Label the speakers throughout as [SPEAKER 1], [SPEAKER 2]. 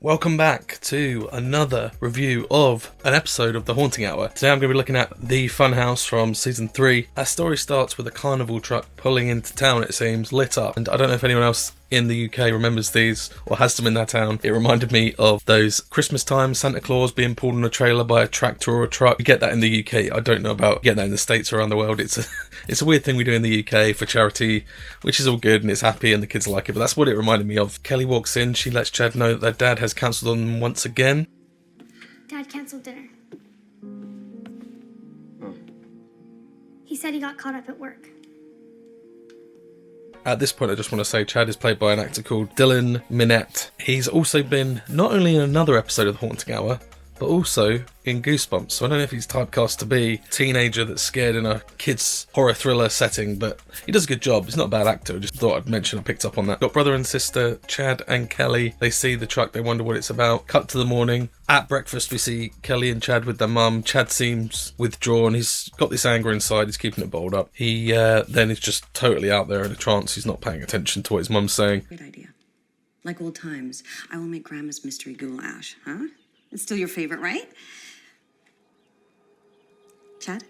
[SPEAKER 1] Welcome back to another review of an episode of The Haunting Hour. Today I'm going to be looking at the Funhouse from Season 3. Our story starts with a carnival truck pulling into town, it seems, lit up. And I don't know if anyone else in the UK remembers these or has them in their town. It reminded me of those Christmas time Santa Claus being pulled on a trailer by a tractor or a truck. You get that in the UK. I don't know about getting that in the States or around the world. It's a weird thing we do in the UK for charity, which is all good and it's happy and the kids like it, but that's what it reminded me of. Kelly walks in, she lets Chad know that their dad has cancelled on them once again.
[SPEAKER 2] Dad cancelled dinner. He said he got caught up at work.
[SPEAKER 1] At this point, I just want to say Chad is played by an actor called Dylan Minnette. He's also been not only in another episode of The Haunting Hour, but also in Goosebumps. So I don't know if he's typecast to be a teenager that's scared in a kid's horror thriller setting, but he does a good job. He's not a bad actor. I just thought I'd mention I picked up on that. Got brother and sister, Chad and Kelly. They see the truck, they wonder what it's about. Cut to the morning. At breakfast, we see Kelly and Chad with their mum. Chad seems withdrawn. He's got this anger inside. He's keeping it bottled up. He then is just totally out there in a trance. He's not paying attention to what his mum's saying.
[SPEAKER 3] Great idea. Like old times, I will make Grandma's mystery goulash, huh? It's still your favorite, right? Chad?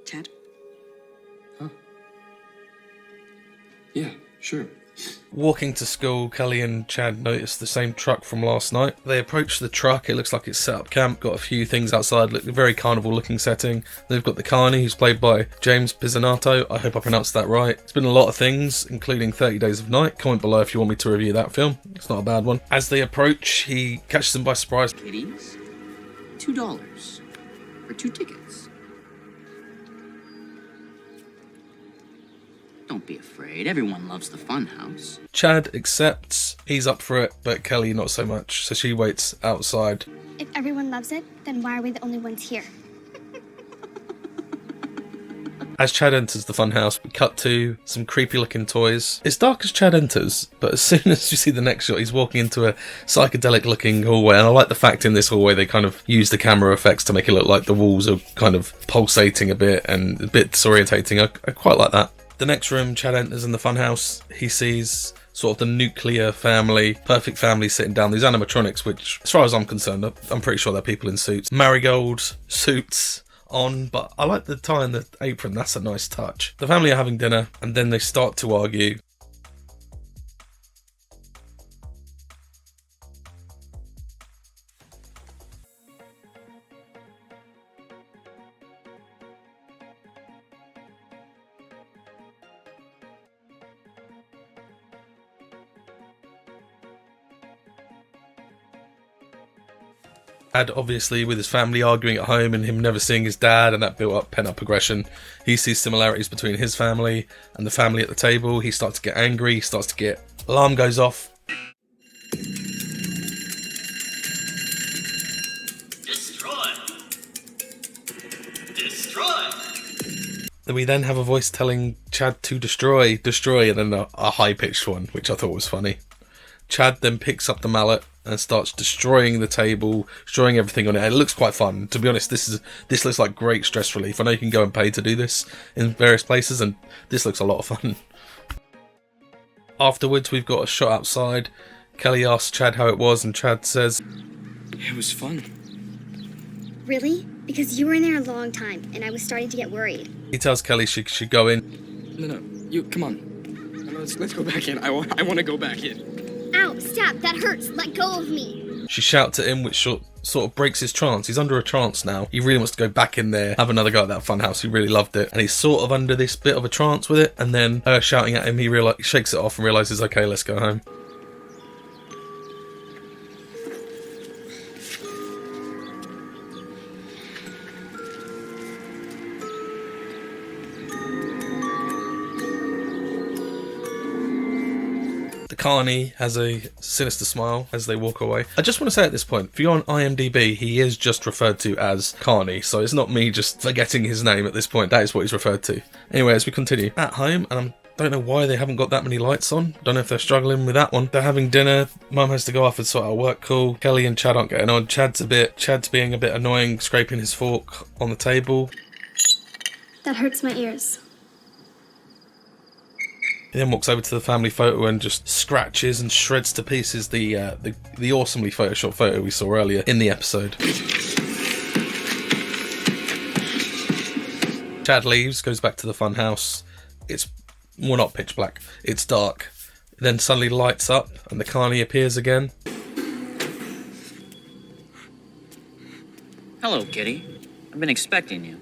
[SPEAKER 3] Chad?
[SPEAKER 4] Huh? Yeah, sure.
[SPEAKER 1] Walking to school, Kelly and Chad notice the same truck from last night. They approach the truck. It looks like it's set up camp. Got a few things outside. Look, a very carnival looking setting. They've got the carny, who's played by James Pizzanato. I hope I pronounced that right. It's been a lot of things, including 30 Days of Night. Comment below if you want me to review that film. It's not a bad one. As they approach, he catches them by surprise.
[SPEAKER 4] Kitties, $2 for 2 tickets. Don't be afraid. Everyone loves the Funhouse.
[SPEAKER 1] Chad accepts. He's up for it, but Kelly not so much. So she waits outside.
[SPEAKER 2] If everyone loves it, then why are we the only ones here?
[SPEAKER 1] As Chad enters the funhouse, we cut to some creepy looking toys. It's dark as Chad enters, but as soon as you see the next shot, he's walking into a psychedelic looking hallway. And I like the fact in this hallway they kind of use the camera effects to make it look like the walls are kind of pulsating a bit and a bit disorientating. I quite like that. The next room Chad enters in the funhouse, he sees sort of the nuclear family, perfect family sitting down. These animatronics, which, as far as I'm concerned, I'm pretty sure they're people in suits. Marigold suits on, but I like the tie and the apron. That's a nice touch. The family are having dinner, and then they start to argue. Dad, obviously, with his family arguing at home and him never seeing his dad, and that built up pent-up aggression. He sees similarities between his family and the family at the table. He starts to get angry, he starts to get... Alarm goes off.
[SPEAKER 5] Destroy! Destroy!
[SPEAKER 1] We then have a voice telling Chad to destroy, and then a high-pitched one, which I thought was funny. Chad then picks up the mallet and starts destroying the table, destroying everything on it. It looks quite fun. To be honest, this looks like great stress relief. I know you can go and pay to do this in various places, and this looks a lot of fun. Afterwards, we've got a shot outside. Kelly asks Chad how it was, and Chad says,
[SPEAKER 4] It was fun.
[SPEAKER 2] Really? Because you were in there a long time, and I was starting to get worried.
[SPEAKER 1] He tells Kelly she should go in.
[SPEAKER 4] No, you, come on. No, let's go back in. I want to go back in.
[SPEAKER 2] Ow, stop, that hurts, let go of me.
[SPEAKER 1] She shouts at him, which sort of breaks his trance. He's under a trance now. He really wants to go back in there, have another go at that funhouse. He really loved it. And he's sort of under this bit of a trance with it. And then her shouting at him, he shakes it off and realises, okay, let's go home. Carney has a sinister smile as they walk away. I just want to say at this point, if you're on IMDb, he is just referred to as Carney, so it's not me just forgetting his name at this point. That is what he's referred to. Anyway, as we continue at home, and I don't know why they haven't got that many lights on. Don't know if they're struggling with that one. They're having dinner. Mum has to go off and sort out a work call. Kelly and Chad aren't getting on. Chad's being a bit annoying, scraping his fork on the table.
[SPEAKER 2] That hurts my ears.
[SPEAKER 1] He then walks over to the family photo and just scratches and shreds to pieces the awesomely photoshopped photo we saw earlier in the episode. Chad leaves, goes back to the funhouse. It's, well, not pitch black, it's dark. It then suddenly lights up and the carny appears again.
[SPEAKER 5] Hello, kitty. I've been expecting you.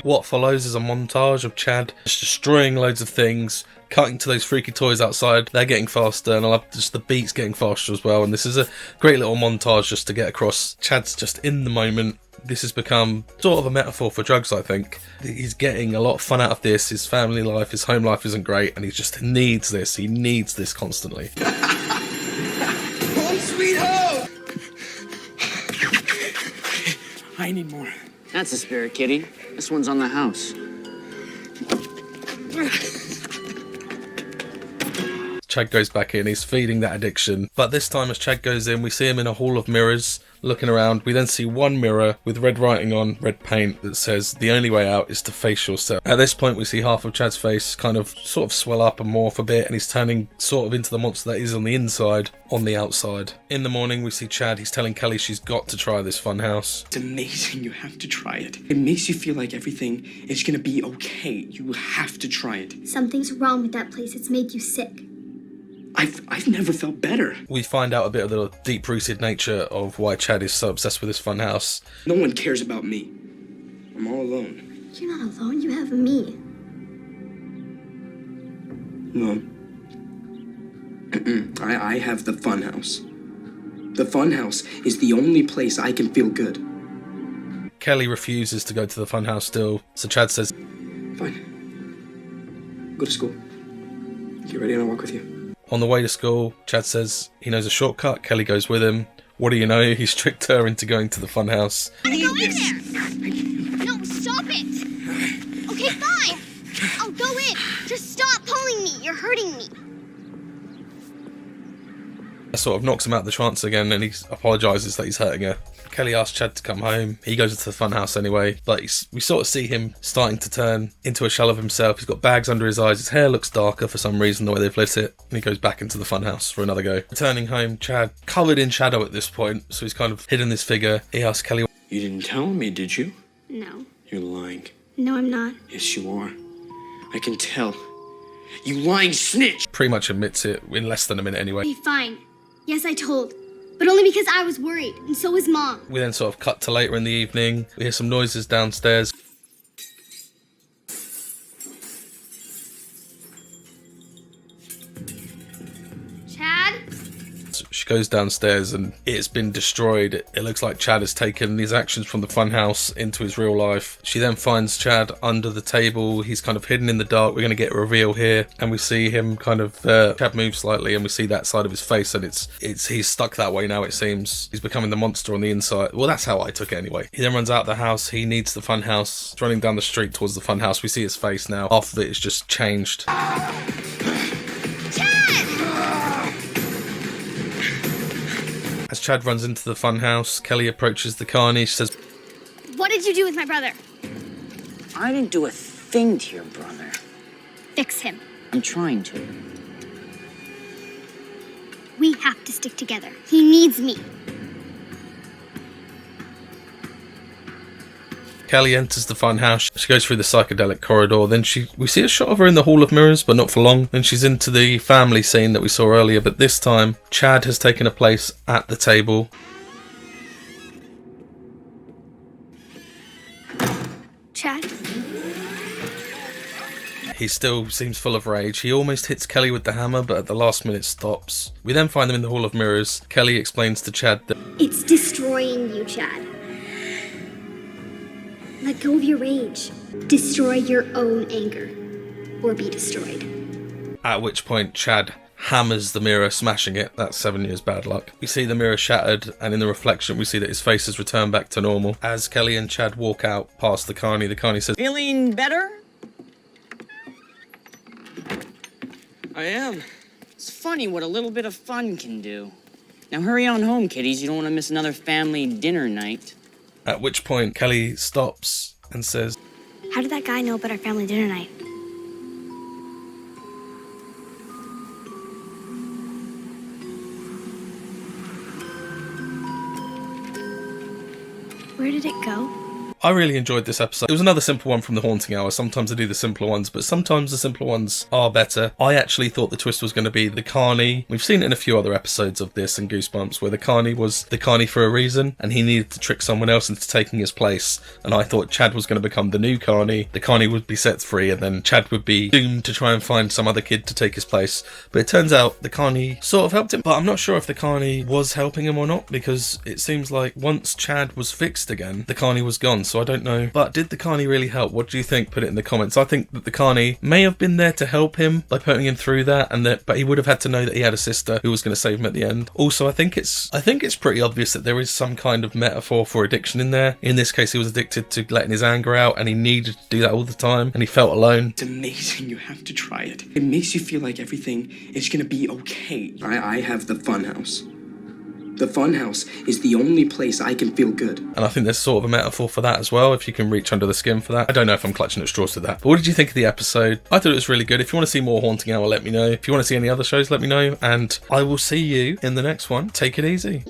[SPEAKER 1] What follows is a montage of Chad just destroying loads of things, cutting to those freaky toys outside. They're getting faster, and I love just the beats getting faster as well. And this is a great little montage just to get across. Chad's just in the moment. This has become sort of a metaphor for drugs, I think. He's getting a lot of fun out of this. His family life, his home life isn't great, and he just needs this. He needs this constantly.
[SPEAKER 4] Home sweet home! I need more.
[SPEAKER 5] That's the spirit, kitty. This one's on the house.
[SPEAKER 1] Chad goes back in, he's feeding that addiction. But this time as Chad goes in, we see him in a hall of mirrors, looking around. We then see one mirror with red writing on red paint that says, "The only way out is to face yourself." At this point we see half of Chad's face kind of sort of swell up and morph a bit, and he's turning sort of into the monster that is on the inside, on the outside. In the morning we see Chad, he's telling Kelly she's got to try this funhouse.
[SPEAKER 4] It's amazing. You have to try it. It makes you feel like everything is gonna be okay. You have to try it.
[SPEAKER 2] Something's wrong with that place. It's made you sick.
[SPEAKER 4] I've never felt better.
[SPEAKER 1] We find out a bit of the deep-rooted nature of why Chad is so obsessed with this funhouse.
[SPEAKER 4] No one cares about me. I'm all alone.
[SPEAKER 2] You're not alone. You have me.
[SPEAKER 4] Mom. I have the funhouse. The funhouse is the only place I can feel good.
[SPEAKER 1] Kelly refuses to go to the funhouse still, so Chad says,
[SPEAKER 4] Fine. Go to school. Get ready and I'll walk with you.
[SPEAKER 1] on the way to school, Chad says he knows a shortcut. Kelly goes with him. What do you know? He's tricked her into going to the funhouse.
[SPEAKER 2] Go in there! No, stop it! Okay, fine! I'll go in! Just stop pulling me! You're hurting me!
[SPEAKER 1] That sort of knocks him out of the trance again, and he apologises that he's hurting her. Kelly asks Chad to come home. He goes into the funhouse anyway, but we sort of see him starting to turn into a shell of himself. He's got bags under his eyes. His hair looks darker for some reason, the way they've lit it. And he goes back into the funhouse for another go. Returning home, Chad, covered in shadow at this point, so he's kind of hidden this figure. He asks Kelly,
[SPEAKER 4] You didn't tell me, did you?
[SPEAKER 2] No.
[SPEAKER 4] You're lying.
[SPEAKER 2] No, I'm not.
[SPEAKER 4] Yes, you are. I can tell. You lying snitch!
[SPEAKER 1] pretty much admits it in less than a minute anyway.
[SPEAKER 2] Be fine. Yes, I told. But only because I was worried, and so was Mom.
[SPEAKER 1] We then sort of cut to later in the evening. We hear some noises downstairs.
[SPEAKER 2] Chad?
[SPEAKER 1] She goes downstairs and it's been destroyed. It looks like Chad has taken his actions from the funhouse into his real life. She then finds Chad under the table. He's kind of hidden in the dark. We're going to get a reveal here, and we see him kind of Chad moves slightly, and we see that side of his face, and he's stuck that way now. It seems he's becoming the monster on the inside. Well, that's how I took it anyway. He then runs out of the house. He needs the funhouse. He's running down the street towards the funhouse. We see his face now. Half of it is just changed. As Chad runs into the funhouse, Kelly approaches the carny. She says,
[SPEAKER 2] What did you do with my brother?
[SPEAKER 5] I didn't do a thing to your brother.
[SPEAKER 2] Fix him.
[SPEAKER 5] I'm trying to.
[SPEAKER 2] We have to stick together. He needs me.
[SPEAKER 1] Kelly enters the funhouse. She goes through the psychedelic corridor. Then we see a shot of her in the Hall of Mirrors, but not for long. Then she's into the family scene that we saw earlier, but this time Chad has taken a place at the table.
[SPEAKER 2] Chad?
[SPEAKER 1] He still seems full of rage. He almost hits Kelly with the hammer, but at the last minute stops. We then find them in the Hall of Mirrors. Kelly explains to Chad that
[SPEAKER 2] It's destroying you, Chad. Let go of your rage. Destroy your own anger. Or be destroyed.
[SPEAKER 1] at which point Chad hammers the mirror, smashing it. That's 7 years bad luck. We see the mirror shattered, and in the reflection we see that his face has returned back to normal. As Kelly and Chad walk out past the carny says,
[SPEAKER 5] Feeling better?
[SPEAKER 4] I am.
[SPEAKER 5] It's funny what a little bit of fun can do. Now hurry on home, kiddies. You don't want to miss another family dinner night.
[SPEAKER 1] at which point Kelly stops and says,
[SPEAKER 2] How did that guy know about our family dinner night? Where did it go?
[SPEAKER 1] I really enjoyed this episode. It was another simple one from the Haunting Hour. Sometimes I do the simpler ones, but sometimes the simpler ones are better. I actually thought the twist was going to be the carny. We've seen it in a few other episodes of this and Goosebumps, where the carny was the carny for a reason, and he needed to trick someone else into taking his place. And I thought Chad was going to become the new carny. The carny would be set free, and then Chad would be doomed to try and find some other kid to take his place. But it turns out the carny sort of helped him. But I'm not sure if the carny was helping him or not, because it seems like once Chad was fixed again, the carny was gone. So I don't know. But did the carny really help? What do you think? Put it in the comments. I think that the carny may have been there to help him by putting him through that, but he would have had to know that he had a sister who was going to save him at the end. Also, I think it's pretty obvious that there is some kind of metaphor for addiction in there. In this case, he was addicted to letting his anger out, and he needed to do that all the time, and he felt alone.
[SPEAKER 4] It's amazing. You have to try it. It makes you feel like everything is gonna be okay. I have the Funhouse. The Funhouse is the only place I can feel good.
[SPEAKER 1] And I think there's sort of a metaphor for that as well, if you can reach under the skin for that. I don't know if I'm clutching at straws with that. But what did you think of the episode? I thought it was really good. If you want to see more Haunting Hour, let me know. If you want to see any other shows, let me know. And I will see you in the next one. Take it easy.